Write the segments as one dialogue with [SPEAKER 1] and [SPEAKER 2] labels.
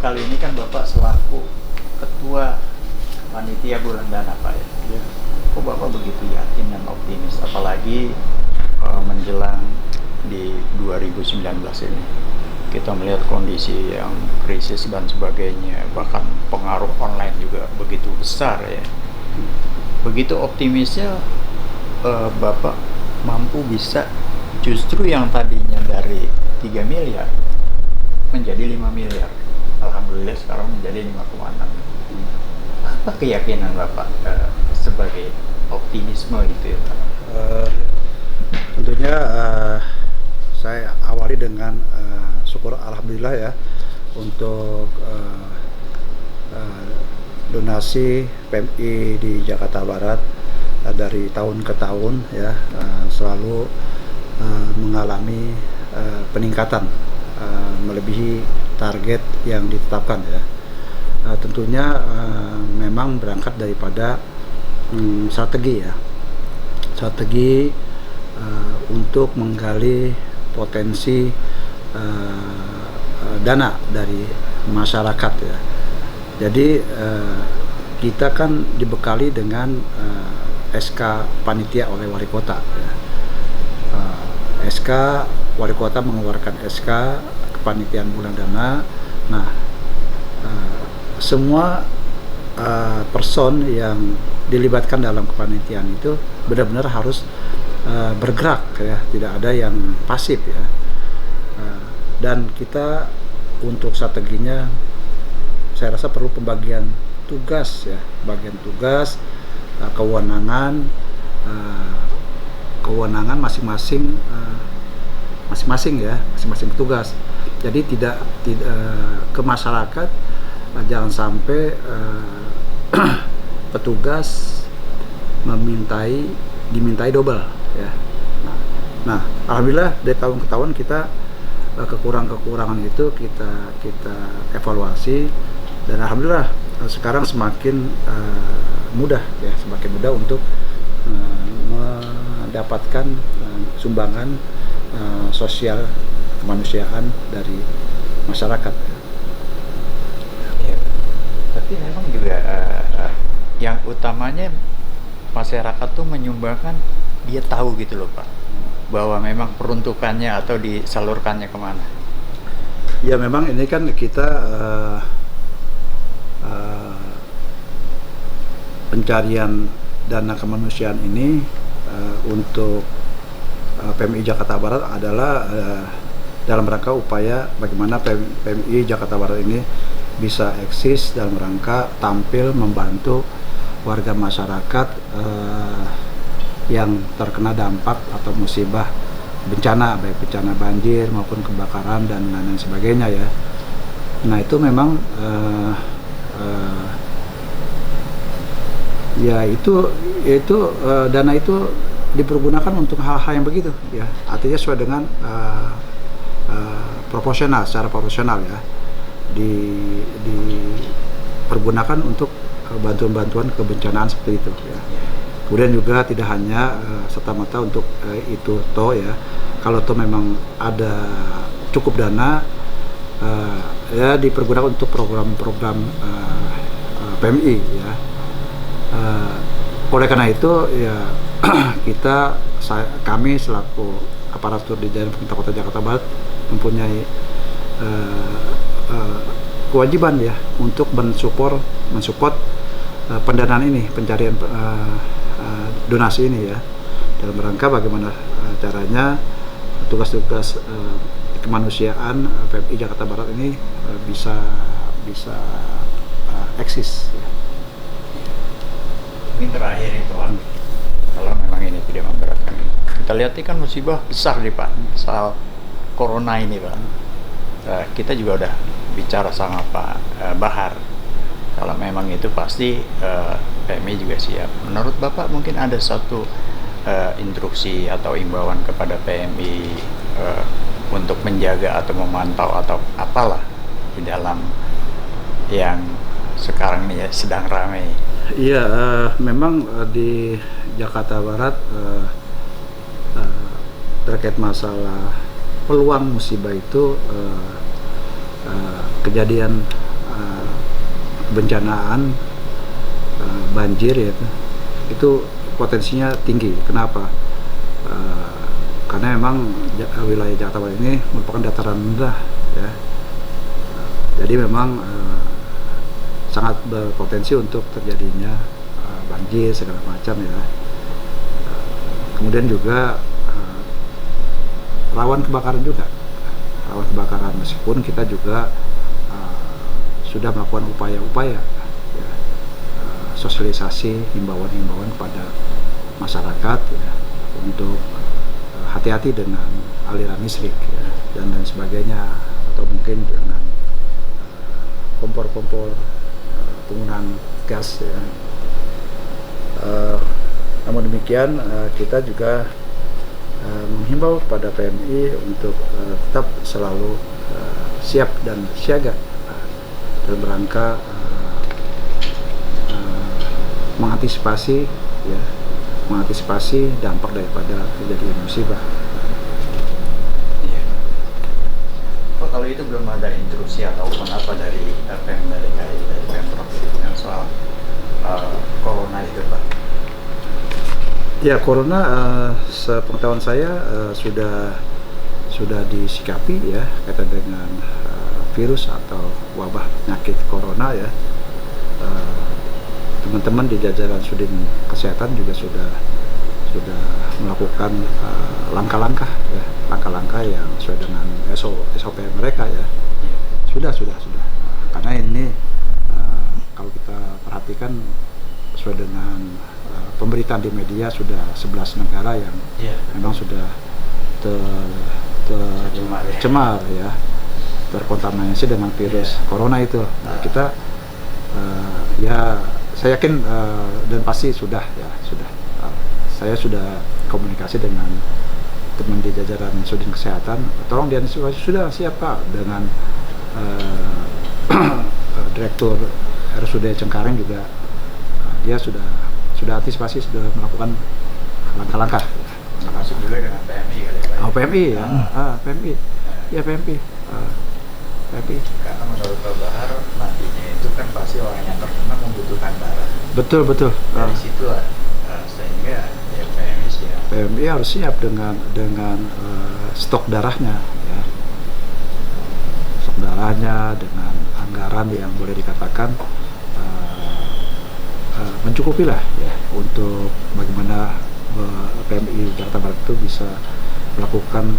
[SPEAKER 1] kali ini kan Bapak selaku ketua panitia bulan dana Pak ya.
[SPEAKER 2] Ya.
[SPEAKER 1] Kok Bapak begitu yakin dan optimis, apalagi menjelang di 2019 ini kita melihat kondisi yang krisis dan sebagainya, bahkan pengaruh online juga begitu besar ya. Begitu optimisnya Bapak mampu bisa justru yang tadinya dari 3 miliar menjadi 5 miliar. Alhamdulillah sekarang menjadi 5,6. Apa keyakinan Bapak sebagai optimisme itu ya Pak?
[SPEAKER 2] Tentunya saya awali dengan syukur alhamdulillah ya untuk donasi PMI di Jakarta Barat dari tahun ke tahun ya selalu mengalami peningkatan melebihi target yang ditetapkan ya. Tentunya memang berangkat daripada strategi ya, strategi untuk menggali potensi dana dari masyarakat ya. Jadi kita kan dibekali dengan SK panitia oleh wali kota ya. SK wali kota mengeluarkan SK kepanitiaan bulan dana. Nah, semua person yang dilibatkan dalam kepanitiaan itu benar-benar harus bergerak ya, tidak ada yang pasif ya. Dan kita untuk strateginya saya rasa perlu pembagian tugas ya, bagian tugas, kewenangan masing-masing ya, masing-masing tugas. Jadi tidak ke masyarakat jangan sampai petugas dimintai double ya. Nah, alhamdulillah dari tahun ke tahun kita kekurangan itu kita evaluasi dan alhamdulillah sekarang semakin mudah untuk mendapatkan sumbangan sosial kemanusiaan dari masyarakat.
[SPEAKER 1] Ya, tapi memang juga yang utamanya masyarakat tuh menyumbangkan, dia tahu gitu loh Pak, bahwa memang peruntukannya atau disalurkannya kemana.
[SPEAKER 2] Ya memang ini kan kita pencarian dana kemanusiaan ini untuk PMI Jakarta Barat adalah dalam rangka upaya bagaimana PMI Jakarta Barat ini bisa eksis dalam rangka tampil membantu warga masyarakat yang terkena dampak atau musibah bencana, baik bencana banjir maupun kebakaran dan lain sebagainya ya. Nah itu memang dana itu dipergunakan untuk hal-hal yang begitu ya, artinya sesuai dengan proporsional, secara proporsional ya, dipergunakan untuk bantuan-bantuan kebencanaan seperti itu ya. Kemudian juga tidak hanya serta-merta untuk itu ya, kalau memang ada cukup dana ya dipergunakan untuk program-program PMI ya. Oleh karena itu ya kami selaku aparatur di Jalan Pemerintah Kota Jakarta Barat mempunyai kewajiban ya untuk mensupport pendanaan ini, pencarian donasi ini ya, dalam rangka bagaimana caranya tugas-tugas kemanusiaan PMI Jakarta Barat ini bisa eksis ya.
[SPEAKER 1] Mungkin terakhir itu Pak, kalau memang ini tidak memberatkan, kita lihat ini kan musibah besar nih Pak, soal corona ini Pak. Kita juga udah bicara sama Pak Bahar, kalau memang itu pasti PMI juga siap. Menurut Bapak mungkin ada satu instruksi atau imbauan kepada PMI untuk menjaga atau memantau atau apalah di dalam yang sekarang ini ya sedang ramai.
[SPEAKER 2] Iya, memang di Jakarta Barat terkait masalah peluang musibah itu kejadian kebencanaan banjir ya, itu potensinya tinggi. Kenapa? Karena memang wilayah Jakarta Barat ini merupakan dataran rendah ya. Jadi memang sangat berpotensi untuk terjadinya banjir segala macam ya. Kemudian juga rawan kebakaran juga, rawan kebakaran, meskipun kita juga sudah melakukan upaya-upaya ya, sosialisasi, himbauan-himbauan kepada masyarakat ya, untuk hati-hati dengan aliran listrik ya, dan lain sebagainya, atau mungkin dengan kompor-kompor penggunaan gas ya. Namun demikian kita juga menghimbau kepada PMI untuk tetap selalu siap dan siaga dalam rangka mengantisipasi ya, mengantisipasi dampak daripada kejadian musibah.
[SPEAKER 1] Iya. Oh, kalau itu belum ada instruksi ataupun apa dari Pemprov yang soal corona itu, Pak?
[SPEAKER 2] Ya, corona sepengetahuan saya sudah disikapi ya, kaitan dengan virus atau wabah penyakit corona ya. Teman-teman di jajaran Sudin Kesehatan juga sudah melakukan langkah-langkah ya, langkah-langkah yang sesuai dengan SOP mereka ya. Sudah. Karena ini kalau kita perhatikan sesuai dengan pemberitaan di media, sudah 11 negara yang memang sudah tercemar ya, terkontaminasi dengan virus corona itu. Nah, kita ya saya yakin dan pasti sudah. Saya sudah komunikasi dengan teman di jajaran Sudin Kesehatan, tolong diantisipasi. Sudah siap Pak, dengan Direktur RSUD Cengkareng juga dia sudah antisipasi, sudah melakukan langkah-langkah.
[SPEAKER 1] Termasuk juga dengan PMI kali ya, Pak?
[SPEAKER 2] PMI ya, PMI. Ya PMI.
[SPEAKER 1] Karena menurut Pak Bahar, nantinya itu kan pasti orang yang terkena membutuhkan darah.
[SPEAKER 2] Betul.
[SPEAKER 1] Dari situ sehingga ya PMI siap.
[SPEAKER 2] PMI harus siap dengan stok darahnya ya. Stok darahnya dengan anggaran yang boleh dikatakan mencukupi lah ya, untuk bagaimana PMI Jakarta Barat itu bisa melakukan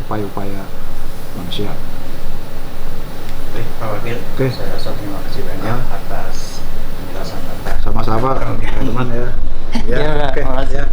[SPEAKER 2] upaya-upaya manusia.
[SPEAKER 1] Oke, Pak Wakil, saya rasa terima kasih banyak atas penjelasan Bapak.
[SPEAKER 2] Sama-sama teman-teman ya.
[SPEAKER 1] Ya,
[SPEAKER 2] Oke.
[SPEAKER 1] makasih.